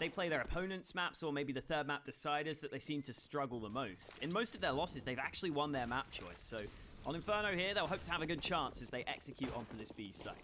they play their opponent's maps or maybe the third map deciders that they seem to struggle the most. In most of their losses, they've actually won their map choice. So on Inferno here, they'll hope to have a good chance as they execute onto this B site.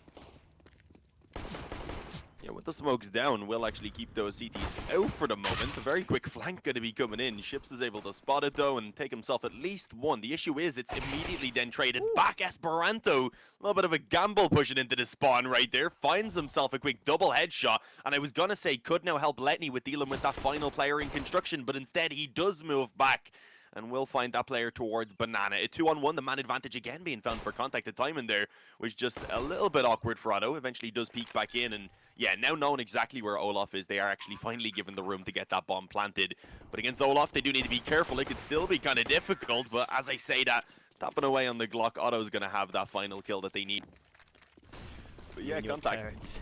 Yeah, with the smokes down, we'll actually keep those CTs out for the moment. A very quick flank going to be coming in. Ships is able to spot it though and take himself at least one. The issue is it's immediately then traded back. Esperanto, a little bit of a gamble pushing into the spawn right there. Finds himself a quick double headshot. And I was going to say could now help Letney with dealing with that final player in construction. But instead he does move back. And we'll find that player towards Banana. A 2-on-1, the man advantage again being found for contact. The timing there was just a little bit awkward for Otto. Eventually does peek back in. And yeah, now knowing exactly where Olaf is, they are actually finally given the room to get that bomb planted. But against Olaf, they do need to be careful. It could still be kind of difficult. But as I say that, tapping away on the Glock, Otto's going to have that final kill that they need. But yeah, contact.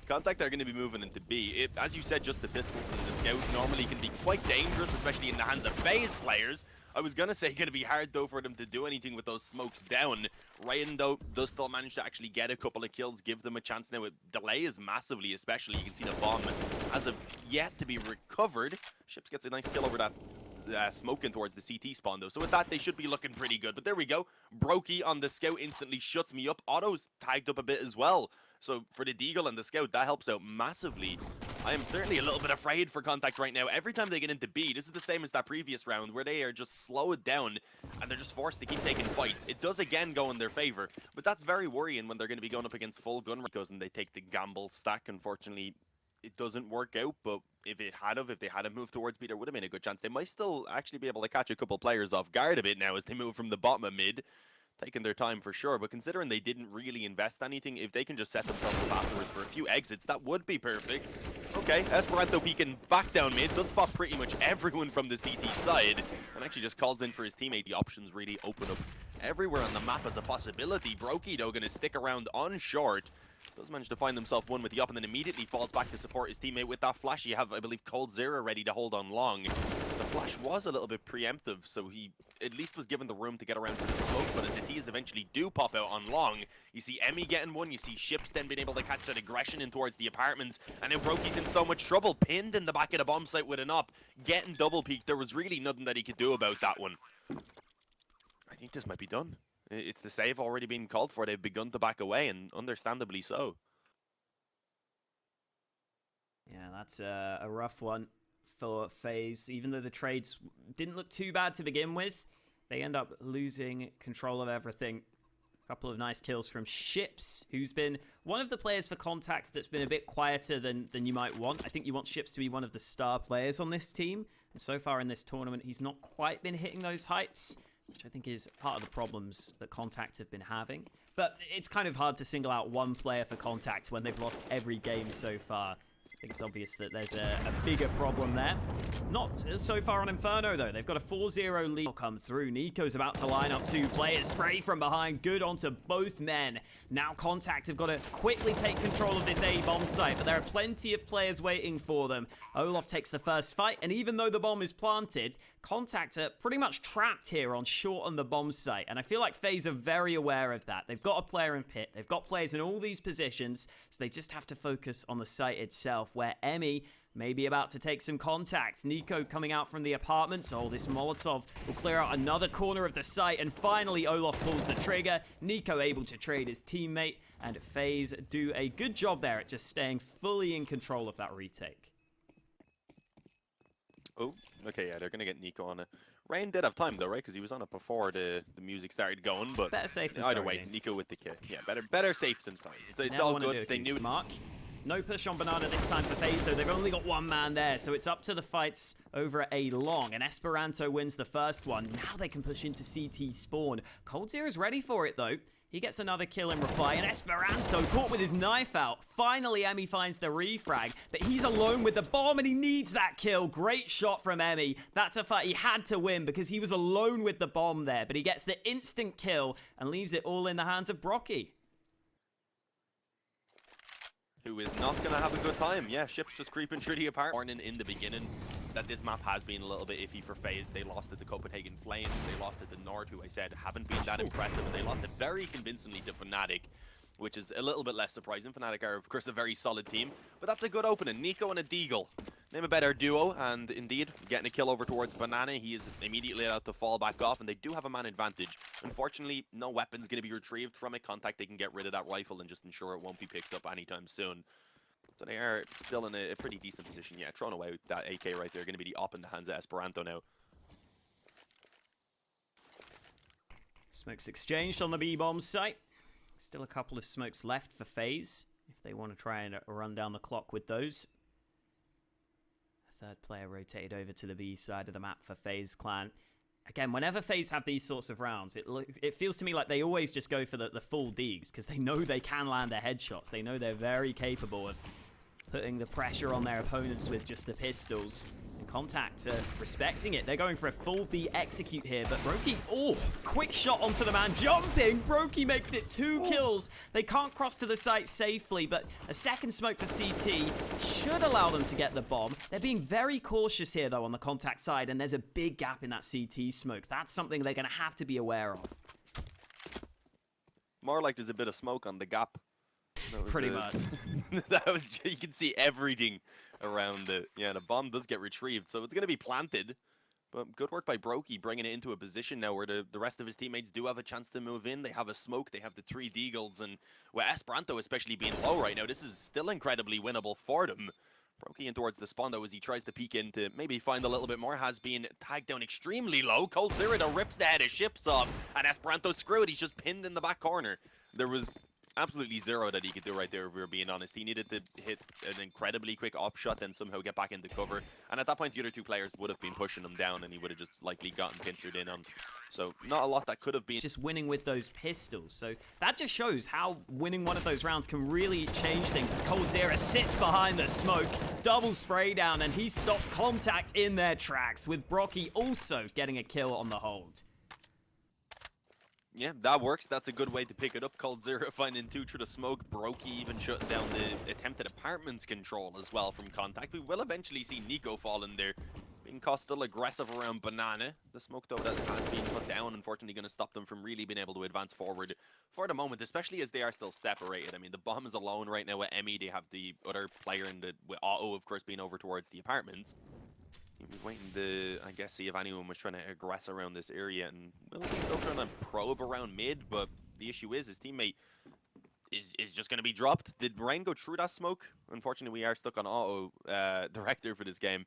Contact are going to be moving into B. As you said, just the pistols and the scout normally can be quite dangerous, especially in the hands of FaZe players. I was going to say going to be hard, though, for them to do anything with those smokes down. Ryan, though, does still manage to actually get a couple of kills, give them a chance now. Delay is massively, especially. You can see the bomb as of yet to be recovered. Ships gets a nice kill over that smoking towards the CT spawn, though. So with that, they should be looking pretty good. But there we go. Brokey on the scout instantly shuts me up. Otto's tagged up a bit as well. So for the Deagle and the scout, that helps out massively. I am certainly a little bit afraid for contact right now. Every time they get into B, this is the same as that previous round where they are just slowed down and they're just forced to keep taking fights. It does again go in their favor, but that's very worrying when they're going to be going up against full gun because and they take the gamble stack. Unfortunately, it doesn't work out, but if they had moved towards B, there would have been a good chance. They might still actually be able to catch a couple players off guard a bit now as they move from the bottom of mid. Taking their time for sure, but considering they didn't really invest anything, if they can just set themselves up afterwards for a few exits, that would be perfect. Okay, Esperanto peeking back down mid, does spot pretty much everyone from the CT side, and actually just calls in for his teammate. The options really open up everywhere on the map as a possibility. Brokey, though, going to stick around on short. Does manage to find himself one with the up and then immediately falls back to support his teammate with that flash. You have, I believe, Cold0 ready to hold on long. The flash was a little bit preemptive, so he at least was given the room to get around to the smoke, but as the T's eventually do pop out on long, you see Emmy getting one, you see Ships then being able to catch that aggression in towards the apartments, and now Brokey's in so much trouble, pinned in the back of the bomb site with an up, getting double peaked. There was really nothing that he could do about that one. I think this might be done. It's the save already being called for. They've begun to back away, and understandably so. Yeah, that's a rough one for FaZe. Even though the trades didn't look too bad to begin with, they end up losing control of everything. A couple of nice kills from Ships, who's been one of the players for contact that's been a bit quieter than you might want. I think you want Ships to be one of the star players on this team. And so far in this tournament, he's not quite been hitting those heights, which I think is part of the problems that contact have been having. But it's kind of hard to single out one player for contact when they've lost every game so far. I think it's obvious that there's a bigger problem there. Not so far on Inferno, though. They've got a 4-0 lead come through. Nico's about to line up two players. Spray from behind. Good onto both men. Now Contact have got to quickly take control of this A bomb site, but there are plenty of players waiting for them. Olaf takes the first fight, and even though the bomb is planted, Contact are pretty much trapped here on short on the bomb site, and I feel like FaZe are very aware of that. They've got a player in pit. They've got players in all these positions, so they just have to focus on the site itself, where Emmy may be about to take some contact. Nico coming out from the apartment, so this Molotov will clear out another corner of the site, and finally Olaf pulls the trigger. Nico able to trade his teammate, and FaZe do a good job there at just staying fully in control of that retake. Oh, okay, yeah, they're going to get Nico on it. Rain did have time, though, right? Because he was on it before the music started going, but better safe than either sorry. way, Nico with the kill. Yeah, better safe than sorry. It's all good. They knew Mark. No push on Banana this time for FaZe, though. They've only got one man there, so it's up to the fights over a long. And Esperanto wins the first one. Now they can push into CT spawn. Cold0 is ready for it, though. He gets another kill in reply, and Esperanto caught with his knife out. Finally, Emmy finds the refrag, but he's alone with the bomb, and he needs that kill. Great shot from Emmy. That's a fight he had to win because he was alone with the bomb there, but he gets the instant kill and leaves it all in the hands of Brokey, who is not going to have a good time. Yeah, Ships just creeping through the apartment. Warning in the beginning that this map has been a little bit iffy for FaZe. They lost it to Copenhagen Flames. They lost it to Nord, who I said haven't been that impressive. And they lost it very convincingly to Fnatic. which is a little bit less surprising. Fnatic are, of course, a very solid team, but that's a good opening. Nico and a Deagle. Name a better duo, and indeed, getting a kill over towards Banana. He is immediately allowed to fall back off, and they do have a man advantage. Unfortunately, no weapon's going to be retrieved from it. c0ntact, they can get rid of that rifle and just ensure it won't be picked up anytime soon. So they are still in a pretty decent position. Yeah, thrown away with that AK right there. Going to be the op in the hands of Esperanto now. Smokes exchanged on the B-bomb site. Still a couple of smokes left for FaZe, if they want to try and run down the clock with those. Third player rotated over to the B side of the map for FaZe clan. Again, whenever FaZe have these sorts of rounds, it feels to me like they always just go for the full deags, because they know they can land their headshots. They know they're very capable of putting the pressure on their opponents with just the pistols. And c0ntact respecting it. They're going for a full B execute here, but Brokey, oh, quick shot onto the man, jumping. Brokey makes it 2 kills. They can't cross to the site safely, but a second smoke for CT should allow them to get the bomb. They're being very cautious here, though, on the c0ntact side, and there's a big gap in that CT smoke. That's something they're going to have to be aware of. More like there's a bit of smoke on the gap. Pretty much. That was, you can see everything around it. Yeah, the bomb does get retrieved, so it's going to be planted. But good work by Brokey, bringing it into a position now where the rest of his teammates do have a chance to move in. They have a smoke, they have the 3 deagles, and with Esperanto especially being low right now, this is still incredibly winnable for them. Brokey in towards the spawn, though, as he tries to peek in to maybe find a little bit more, has been tagged down extremely low. c0ntact rips the head of ships off, and Esperanto screwed. He's just pinned in the back corner. There was absolutely zero that he could do right there, if we were being honest. He needed to hit an incredibly quick op shot, then somehow get back into cover. And at that point, the other 2 players would have been pushing him down, and he would have just likely gotten pincered in on. So not a lot that could have been. Just winning with those pistols. So that just shows how winning one of those rounds can really change things. As c0ntact sits behind the smoke, double spray down, and he stops c0ntact in their tracks, with Brokey also getting a kill on the hold. Yeah, that works. That's a good way to pick it up. c0ntact finding 2 through the smoke. Brokey even shutting down the attempted apartments control as well from c0ntact. We will eventually see Nico fall in there. Being still aggressive around Banana. The smoke, though, that has been put down, unfortunately going to stop them from really being able to advance forward for the moment, especially as they are still separated. I mean, the bomb is alone right now with Emmy. They have the other player with Otto, of course, being over towards the apartments. He was waiting to, I guess, see if anyone was trying to aggress around this area, and well, he's still trying to probe around mid, but the issue is his teammate is just going to be dropped. Did Rain go through that smoke? Unfortunately, we are stuck on auto director for this game.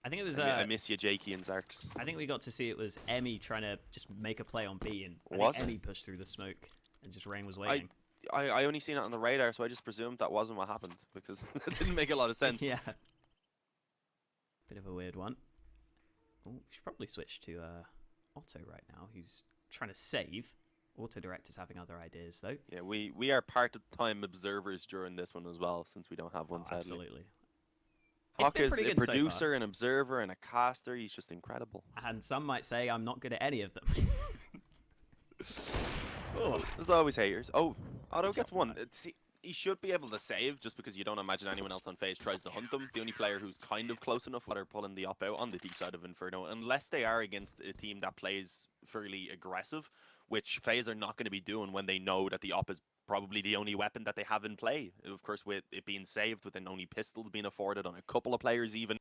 I think it was. I miss you, Jakey and Zarks. I think we got to see it was Emmy trying to just make a play on B, and Emmy pushed through the smoke, and just Rain was waiting. I only seen it on the radar, so I just presumed that wasn't what happened, because that didn't make a lot of sense. Yeah. Bit of a weird one. Oh, we should probably switch to Otto right now, who's trying to save. Auto Director's having other ideas, though. Yeah, we are part-time observers during this one as well, since we don't have one, sadly. Absolutely. Hawk is a producer, an observer, and a caster. He's just incredible. And some might say I'm not good at any of them. Oh, there's always haters. Oh, Otto gets one. See, he should be able to save, just because you don't imagine anyone else on FaZe tries to hunt him. The only player who's kind of close enough are pulling the op out on the D side of Inferno, unless they are against a team that plays fairly aggressive, which FaZe are not going to be doing when they know that the op is probably the only weapon that they have in play. Of course, with it being saved, with then only pistols being afforded on a couple of players even.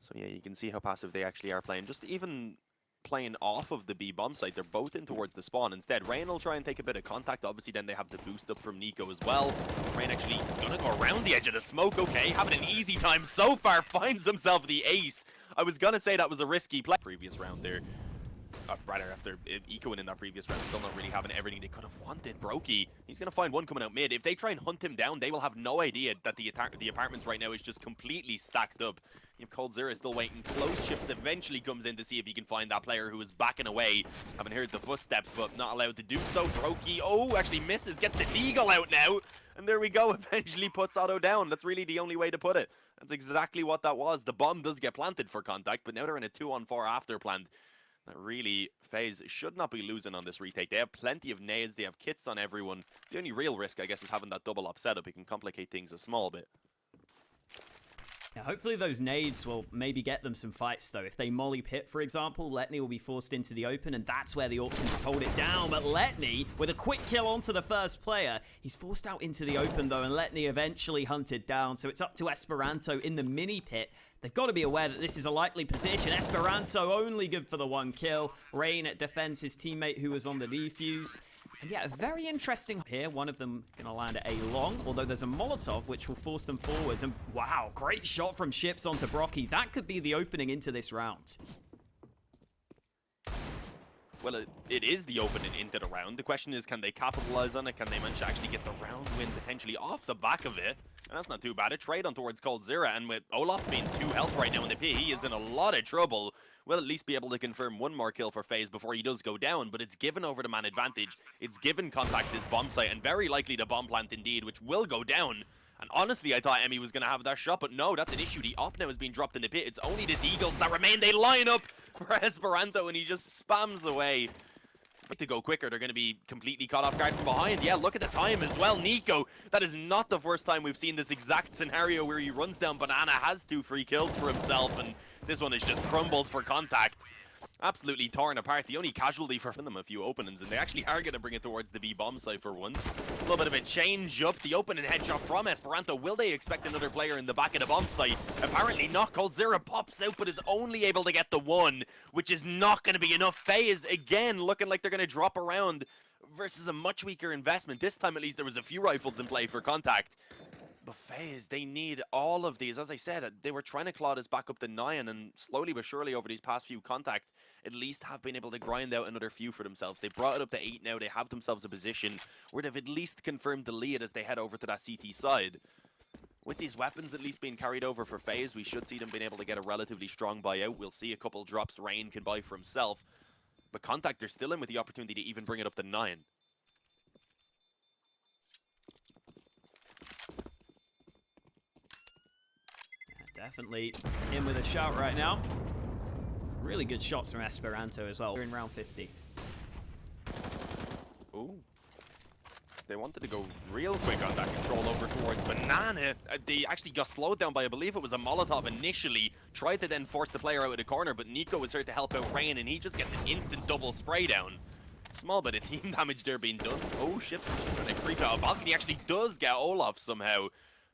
So yeah, you can see how passive they actually are playing. Just even playing off of the B bomb site, they're both in towards the spawn. Instead, Rain will try and take a bit of contact. Obviously, then they have the boost up from Nico as well. Rain actually gonna go around the edge of the smoke. Okay, having an easy time so far. Finds himself the ace. I was gonna say that was a risky play. Previous round there. Rather, after ecoing in that previous round, still not really having everything they could have wanted. Brokey, he's going to find one coming out mid. If they try and hunt him down, they will have no idea that the apartments right now is just completely stacked up. You have c0ntact still waiting. Close Ships eventually comes in to see if he can find that player who is backing away. Haven't heard the footsteps, but not allowed to do so. Brokey, oh, actually misses, gets the deagle out now. And there we go, eventually puts Otto down. That's really the only way to put it. That's exactly what that was. The bomb does get planted for c0ntact, but now they're in a 2-on-4 after plant. That really, FaZe should not be losing on this retake. They have plenty of nades, they have kits on everyone. The only real risk, I guess, is having that double op setup. It can complicate things a small bit. Now, hopefully those nades will maybe get them some fights, though. If they molly Pit, for example, Letney will be forced into the open, and that's where the Orcs can just hold it down. But Letney, with a quick kill onto the first player, he's forced out into the open, though, and Letney eventually hunted down. So it's up to Esperanto in the mini pit. They've got to be aware that this is a likely position. Esperanto only good for the one kill. Rain defends his teammate who was on the defuse. And yeah, very interesting here. One of them going to land at a long, although there's a Molotov which will force them forwards. And wow, great shot from Ships onto Brocky. That could be the opening into this round. Well, it is the opening into the round. The question is, can they capitalize on it? Can they manage to actually get the round win potentially off the back of it? And that's not too bad. A trade on towards coldzera, and with Olaf being 2 health right now in the pit, he is in a lot of trouble. We'll at least be able to confirm one more kill for FaZe before he does go down, but it's given over the man advantage. It's given c0ntact this bomb site, and very likely the bomb plant indeed, which will go down. And honestly, I thought Emmy was going to have that shot, but no, that's an issue. The op now is being dropped in the pit. It's only the Deagles that remain. They line up for Esperanto, and he just spams away. To go quicker, they're going to be completely caught off guard from behind. Yeah, look at the time as well. Nico, that is not the first time we've seen this exact scenario where he runs down Banana, has 2 free kills for himself, and this one is just crumbled for c0ntact. Absolutely torn apart. The only casualty for them a few openings, and they actually are going to bring it towards the B bomb site for once. A little bit of a change up. The opening headshot from Esperanto. Will they expect another player in the back of the bomb site? Apparently not. coldzera pops out, but is only able to get the one, which is not going to be enough. FaZe again looking like they're going to drop around versus a much weaker investment. This time at least there was a few rifles in play for c0ntact. But FaZe, they need all of these. As I said, they were trying to claw this back up to 9, and slowly but surely over these past few c0ntact, at least have been able to grind out another few for themselves. They brought it up to 8 now. They have themselves a position where they've at least confirmed the lead as they head over to that CT side. With these weapons at least being carried over for FaZe, we should see them being able to get a relatively strong buyout. We'll see a couple drops Rain can buy for himself. But c0ntact are still in with the opportunity to even bring it up to 9. Definitely in with a shot right now. Really good shots from Esperanto as well. We're in round 50. Ooh. They wanted to go real quick on that control over towards Banana. They actually got slowed down by, I believe it was a Molotov initially. Tried to then force the player out of the corner, but Nico was here to help out Rain, and he just gets an instant double spray down. Small bit of team damage there being done. Oh, Ships is trying to creep out a balcony. He actually does get Olaf somehow.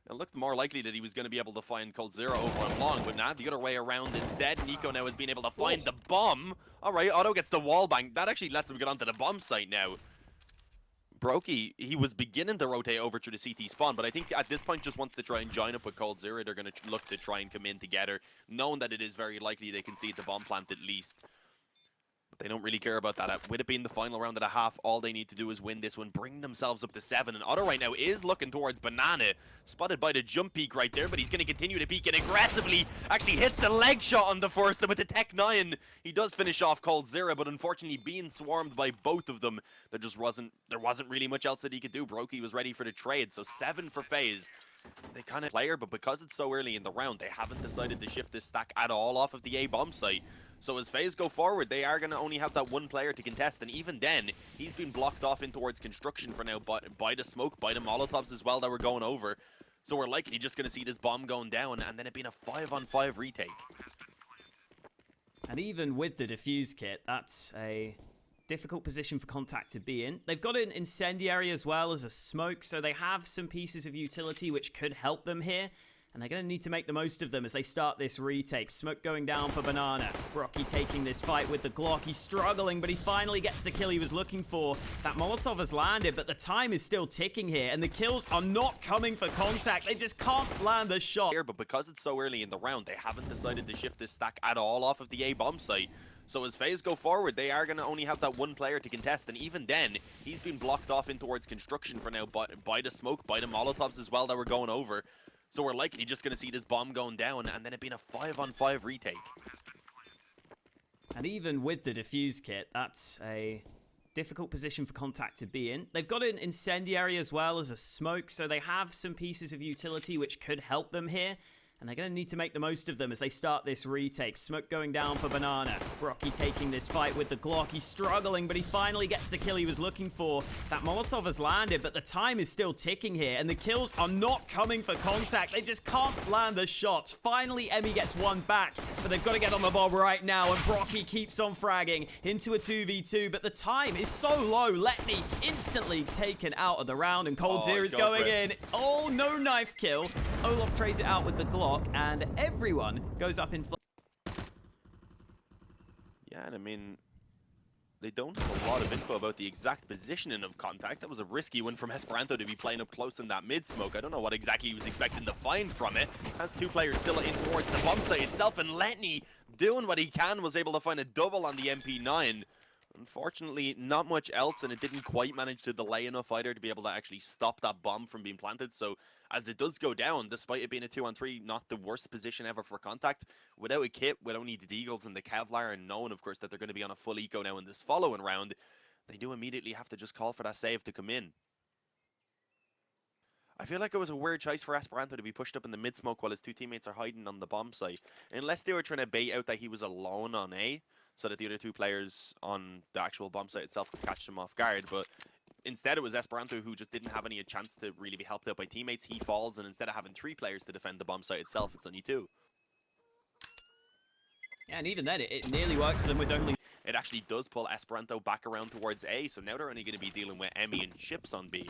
It looked more likely that he was going to be able to find coldzera over on long, but not the other way around instead. Nico now has been able to find the bomb. All right, Otto gets the wall bang. That actually lets him get onto the bomb site now. Brokey, he was beginning to rotate over to the CT spawn, but I think at this point just wants to try and join up with coldzera. They're going to look to try and come in together, knowing that it is very likely they can see the bomb plant at least. But they don't really care about that. With it being the final round of the half, all they need to do is win this one, bring themselves up to 7. And Otto right now is looking towards Banana, spotted by the jump peek right there, but he's going to continue to peek and aggressively actually hits the leg shot on the first. And with the Tech 9, he does finish off coldzera, but unfortunately being swarmed by both of them, there wasn't really much else that he could do. Brokey was ready for the trade, so 7 for FaZe. They kind of player, but because it's so early in the round, they haven't decided to shift this stack at all off of the A bomb site. So as FaZe go forward, they are going to only have that one player to contest, and even then, he's been blocked off in towards construction for now by the smoke, by the Molotovs as well that were going over. So we're likely just going to see this bomb going down, and then it being a 5-on-5 retake. And even with the defuse kit, that's a difficult position for c0ntact to be in. They've got an incendiary as well as a smoke, so they have some pieces of utility which could help them here. And they're going to need to make the most of them as they start this retake. Smoke going down for Banana. Brocky taking this fight with the Glock. He's struggling, but he finally gets the kill he was looking for. That Molotov has landed, but the time is still ticking here. And the kills are not coming for c0ntact. They just can't land a shot. But because it's so early in the round, they haven't decided to shift this stack at all off of the A bomb site. So as FaZe go forward, they are going to only have that one player to contest. And even then, he's been blocked off in towards construction for now by the smoke, by the Molotovs as well that were going over. So we're likely just going to see this bomb going down, and then it being a 5-on-5 retake. And even with the defuse kit, that's a difficult position for c0ntact to be in. They've got an incendiary as well as a smoke, so they have some pieces of utility which could help them here. And they're going to need to make the most of them as they start this retake. Smoke going down for Banana. Brocky taking this fight with the Glock. He's struggling, but he finally gets the kill he was looking for. That Molotov has landed, but the time is still ticking here, and the kills are not coming for Contact. They just can't land the shots. Finally, Emmy gets one back, but they've got to get on the bomb right now, and Brocky keeps on fragging into a 2v2, but the time is so low. Letney instantly taken out of the round, and Cold Zero is going in. Oh, no knife kill. Olaf trades it out with the Glock, and everyone goes up in Yeah, and I mean, they don't have a lot of info about the exact positioning of Contact. That was a risky one from Esperanto to be playing up close in that mid-smoke. I don't know what exactly he was expecting to find from it. Has two players still in towards the bomb site itself, and Letney, doing what he can, was able to find a double on the MP9. Unfortunately, not much else, and it didn't quite manage to delay enough either to be able to actually stop that bomb from being planted. So as it does go down, despite it being a 2-on-3, not the worst position ever for Contact, without a kit, with only the Deagles and the Kevlar, and knowing, of course, that they're going to be on a full eco now in this following round, they do immediately have to just call for that save to come in. I feel like it was a weird choice for Esperanto to be pushed up in the mid-smoke while his two teammates are hiding on the bomb site. Unless they were trying to bait out that he was alone on A, so that the other two players on the actual bomb site itself could catch him off guard. But instead, it was Esperanto who just didn't have any chance to really be helped out by teammates. He falls, and instead of having 3 players to defend the bomb site itself, it's only 2. Yeah, and even then, it nearly works for them with only... It actually does pull Esperanto back around towards A, so now they're only going to be dealing with Emmy and Chips on B.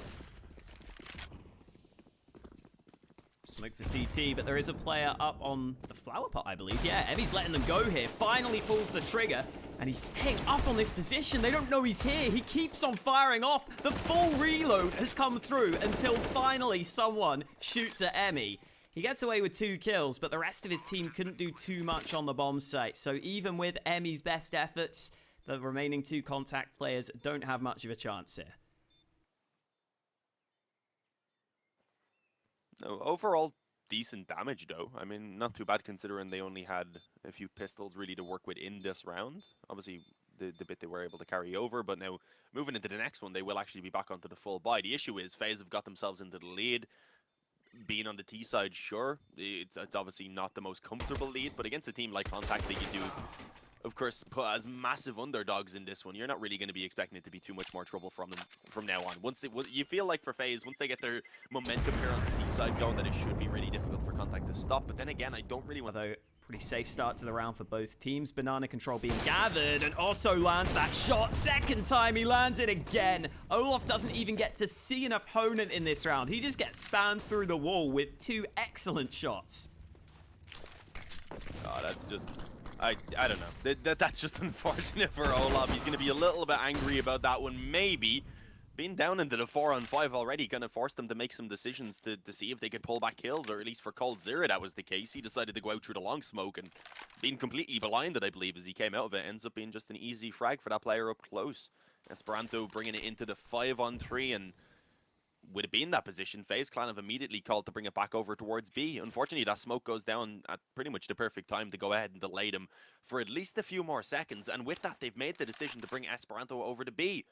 Smoke for CT, but there is a player up on the flower pot, I believe. Yeah, Emmy's letting them go here. Finally pulls the trigger, and he's staying up on this position. They don't know he's here. He keeps on firing off. The full reload has come through until finally someone shoots at Emmy. He gets away with 2 kills, but the rest of his team couldn't do too much on the bomb site. So even with Emmy's best efforts, the remaining 2 Contact players don't have much of a chance here. No, overall, decent damage, though. I mean, not too bad considering they only had a few pistols really to work with in this round. Obviously, the bit they were able to carry over, but now moving into the next one, they will actually be back onto the full buy. The issue is FaZe have got themselves into the lead. Being on the T side, sure, it's obviously not the most comfortable lead, but against a team like Contact, they can do, of course, put as massive underdogs in this one. You're not really going to be expecting it to be too much more trouble from them from now on. You feel like for FaZe, once they get their momentum here on the T side going, that it should be really difficult for Contact to stop. But then again, I don't really want... Although, pretty safe start to the round for both teams. Banana control being gathered, and Otto lands that shot. Second time, he lands it again. Olaf doesn't even get to see an opponent in this round. He just gets spammed through the wall with 2 excellent shots. Oh, that's just... I don't know. That's just unfortunate for Olaf. He's going to be a little bit angry about that one, maybe. Being down into the 4-on-5 already kind of forced them to make some decisions to see if they could pull back kills, or at least for Cold Zero that was the case. He decided to go out through the long smoke, and being completely blinded, I believe, as he came out of it, ends up being just an easy frag for that player up close. Esperanto bringing it into the 5-on-3, and with it being that position, FaZe Clan have immediately called to bring it back over towards B. Unfortunately, that smoke goes down at pretty much the perfect time to go ahead and delay them for at least a few more seconds, and with that, they've made the decision to bring Esperanto over to B.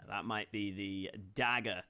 That might be the dagger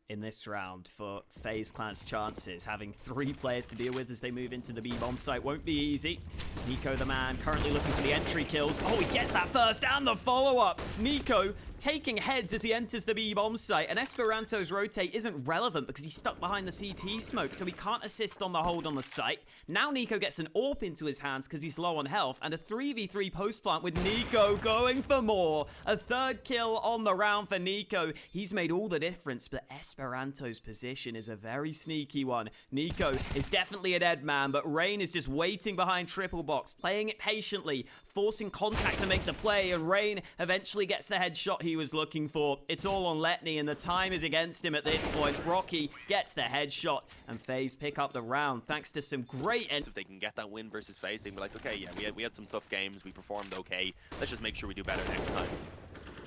in this round for FaZe Clan's chances. Having 3 players to deal with as they move into the B bomb site won't be easy. Nico, the man, currently looking for the entry kills. Oh, he gets that first and the follow-up. Nico taking heads as he enters the B bomb site, and Esperanto's rotate isn't relevant because he's stuck behind the CT smoke, so he can't assist on the hold on the site. Now Nico gets an AWP into his hands because he's low on health, and a 3v3 post plant with Nico going for more. A 3rd kill on the round for Nico. He's made all the difference, but Esperanto's position is a very sneaky one. Nico is definitely a dead man, but Rain is just waiting behind triple box, playing it patiently, forcing Contact to make the play, and Rain eventually gets the headshot he was looking for. It's all on Letney, and the time is against him at this point. Rocky gets the headshot, and FaZe pick up the round thanks to some great... If they can get that win versus FaZe, they can be like, okay, yeah, we had some tough games, we performed okay, let's just make sure we do better next time.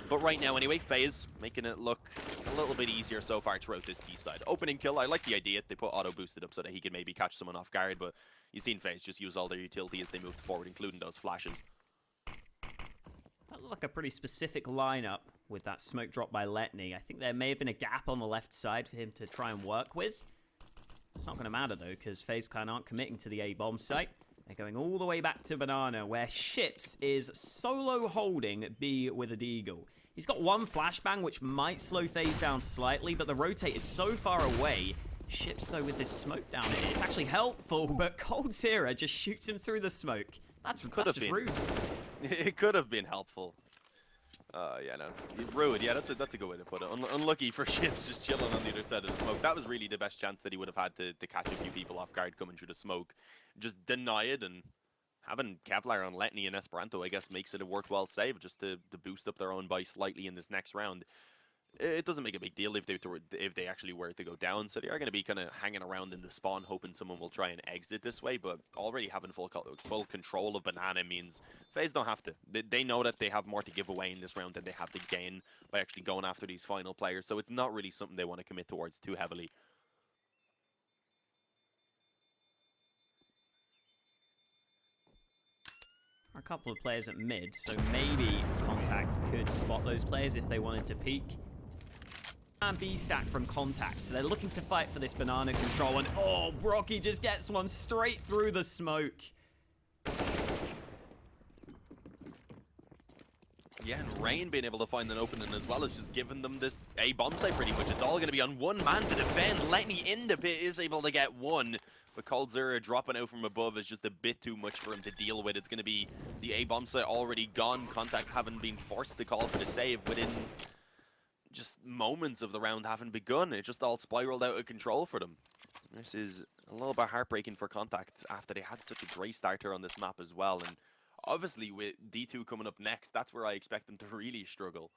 But right now, anyway, FaZe making it look a little bit easier so far throughout this D side. Opening kill, I like the idea. They put auto boosted up so that he can maybe catch someone off guard, but you've seen FaZe just use all their utility as they move forward, including those flashes. That looked like a pretty specific lineup with that smoke drop by Letney. I think there may have been a gap on the left side for him to try and work with. It's not going to matter, though, because FaZe Clan aren't committing to the A-bomb site. They're going all the way back to Banana, where Ships is solo holding B with a deagle. He's got one flashbang, which might slow FaZe down slightly, but the rotate is so far away. Ships, though, with this smoke down it, it's actually helpful, but c0ntact just shoots him through the smoke. That's just rude. It could have been helpful. Yeah, no. Rude, yeah, that's a good way to put it. Unlucky for Ships just chilling on the other side of the smoke. That was really the best chance that he would have had to catch a few people off guard coming through the smoke. Just deny it, and having Kevlar on Letney and Esperanto, I guess, makes it a worthwhile save just to boost up their own buy slightly in this next round. It doesn't make a big deal if they actually were to go down, so they are going to be kind of hanging around in the spawn, hoping someone will try and exit this way, but already having full control of Banana means FaZe don't have to. They know that they have more to give away in this round than they have to gain by actually going after these final players, so it's not really something they want to commit towards too heavily. A couple of players at mid, so maybe c0ntact could spot those players if they wanted to peek. And B stack from c0ntact, so they're looking to fight for this banana control, and oh, Brocky just gets one straight through the smoke. Yeah, and Rain being able to find an opening as well as just giving them this A-bomb site pretty much. It's all going to be on one man to defend. Letney in the pit is able to get one, but c0ntact dropping out from above is just a bit too much for him to deal with. It's going to be the A-bomb site already gone. c0ntact having been forced to call for the save within just moments of the round having begun. It just all spiraled out of control for them. This is a little bit heartbreaking for c0ntact after they had such a great starter on this map as well. And obviously with D2 coming up next, that's where I expect them to really struggle.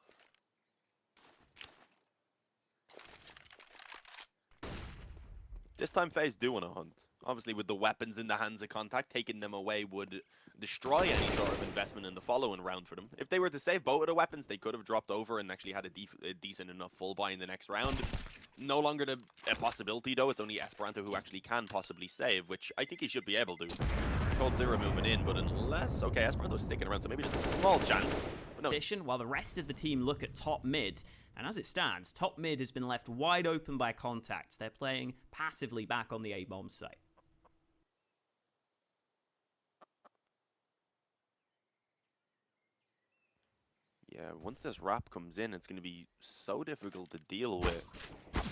This time FaZe do want to hunt. Obviously with the weapons in the hands of c0ntact, taking them away would destroy any sort of investment in the following round for them. If they were to save both of the weapons, they could have dropped over and actually had a decent enough full buy in the next round. No longer a possibility though, it's only Esperanto who actually can possibly save, which I think he should be able to. c0ntact moving in, but unless... Okay, Esperanto's sticking around, so maybe just a small chance. But no. While the rest of the team look at top mid, and as it stands, top mid has been left wide open by c0ntact. They're playing passively back on the A-bomb site. Yeah, once this wrap comes in, it's going to be so difficult to deal with.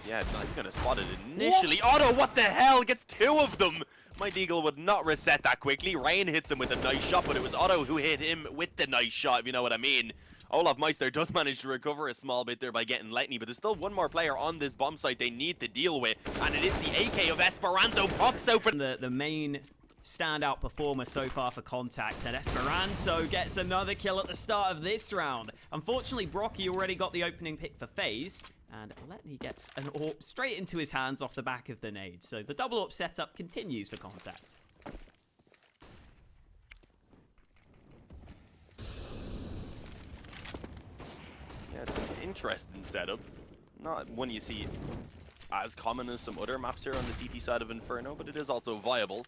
Yeah, not even going to spot it initially. What? Otto, what the hell? Gets two of them! My deagle would not reset that quickly. Rain hits him with a nice shot, but it was Otto who hit him with the nice shot, if you know what I mean. Olaf Meister does manage to recover a small bit there by getting Letney, but there's still one more player on this bomb site they need to deal with, and it is the AK of Esperanto pops out for the main standout performer so far for c0ntact, and Esperanto gets another kill at the start of this round. Unfortunately, Brocky already got the opening pick for FaZe, and Letney gets an AWP straight into his hands off the back of the nade. So the double AWP setup continues for c0ntact. Yeah, it's an interesting setup. Not one you see as common as some other maps here on the CT side of Inferno, but it is also viable.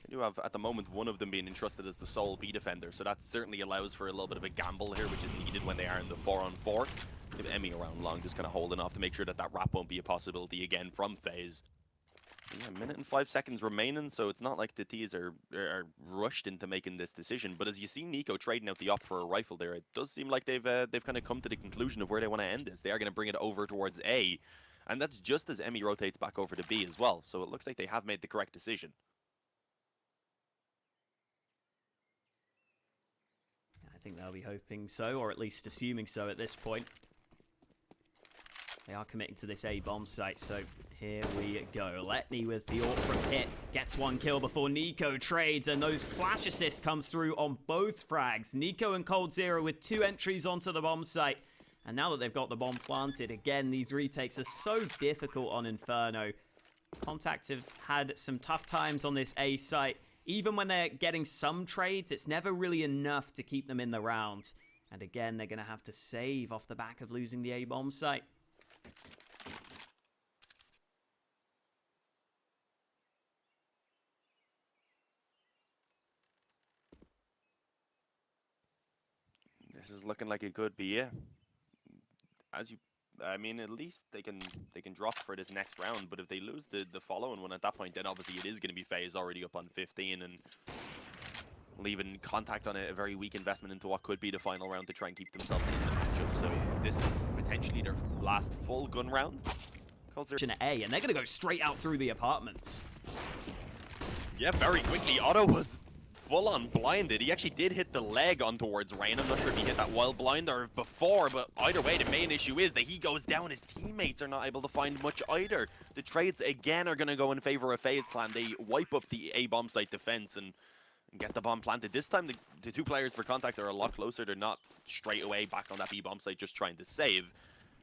They do have, at the moment, one of them being entrusted as the sole B defender, so that certainly allows for a little bit of a gamble here, which is needed when they are in the 4-on-4. Give Emmy around long, just kind of holding off to make sure that that wrap won't be a possibility again from FaZe. Yeah, a minute and 5 seconds remaining, so it's not like the T's are rushed into making this decision. But as you see Nico trading out the op for a rifle there, it does seem like they've kind of come to the conclusion of where they want to end this. They are going to bring it over towards A, and that's just as Emmy rotates back over to B as well. So it looks like they have made the correct decision. I think they'll be hoping so, or at least assuming so at this point. They are committing to this A-bomb site, so here we go. Letney with the AWP from Pit gets one kill before Nico trades, and those flash assists come through on both frags. Nico and c0ntact with 2 entries onto the bomb site. And now that they've got the bomb planted, again, these retakes are so difficult on Inferno. c0ntact have had some tough times on this A site. Even when they're getting some trades, it's never really enough to keep them in the round. And again, they're going to have to save off the back of losing the A-bomb site. This is looking like it could be, yeah. I mean, at least they can drop for this next round. But if they lose the following one at that point, then obviously it is going to be FaZe already up on 15 and leaving Contact on a very weak investment into what could be the final round to try and keep themselves in the matchup. So this is potentially their last full gun round. A, and they're gonna go straight out through the apartments. Yeah, very quickly. Otto was full-on blinded. He actually did hit the leg on towards Rain. I'm not sure if he hit that while blind or before, but either way, the main issue is that he goes down. His teammates are not able to find much either. The trades, again, are going to go in favor of FaZe Clan. They wipe up the A bomb site defense and get the bomb planted. This time, the two players for Contact are a lot closer. They're not straight away back on that B bomb site just trying to save.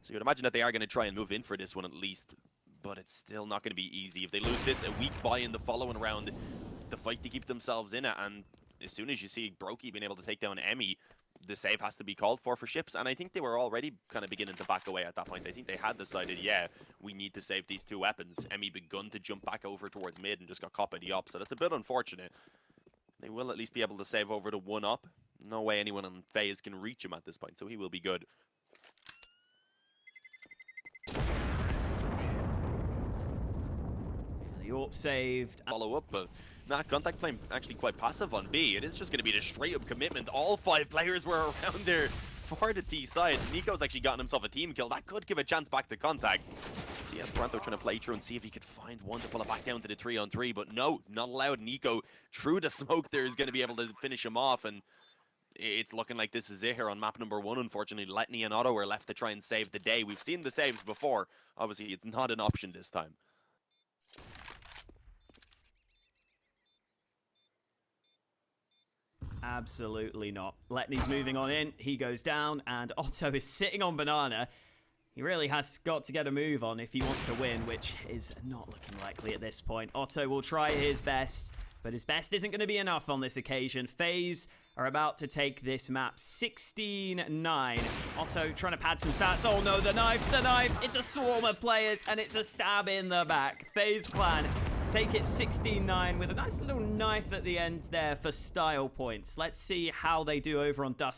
So you would imagine that they are going to try and move in for this one at least, but it's still not going to be easy. If they lose this, a weak buy in the following round, the fight to keep themselves in it, and as soon as you see Brokey being able to take down Emmy, the save has to be called for Ships, and I think they were already kind of beginning to back away at that point. I think they had decided, yeah, we need to save these two weapons. Emmy begun to jump back over towards mid and just got caught by the op, so that's a bit unfortunate. They will at least be able to save over the one up. No way anyone on FaZe can reach him at this point, so he will be good. The AWP saved. Follow up, but Contact playing actually quite passive on B. It is just going to be the straight up commitment. All 5 players were around there for the T side. Nico's actually gotten himself a team kill. That could give a chance back to Contact. So yeah, Esperanto trying to play through and see if he could find one to pull it back down to the 3-on-3, but no, not allowed. Nico, through the smoke there, is going to be able to finish him off, and it's looking like this is it here on map number 1. Unfortunately, Letney and Otto are left to try and save the day. We've seen the saves before. Obviously, it's not an option this time. Absolutely not. Letney's moving on in. He goes down, and Otto is sitting on Banana. He really has got to get a move on if he wants to win, which is not looking likely at this point. Otto will try his best, but his best isn't going to be enough on this occasion. FaZe are about to take this map 16-9. Otto trying to pad some stats. Oh no, the knife. It's a swarm of players, and it's a stab in the back. FaZe Clan take it 16-9 with a nice little knife at the end there for style points. Let's see how they do over on Dust.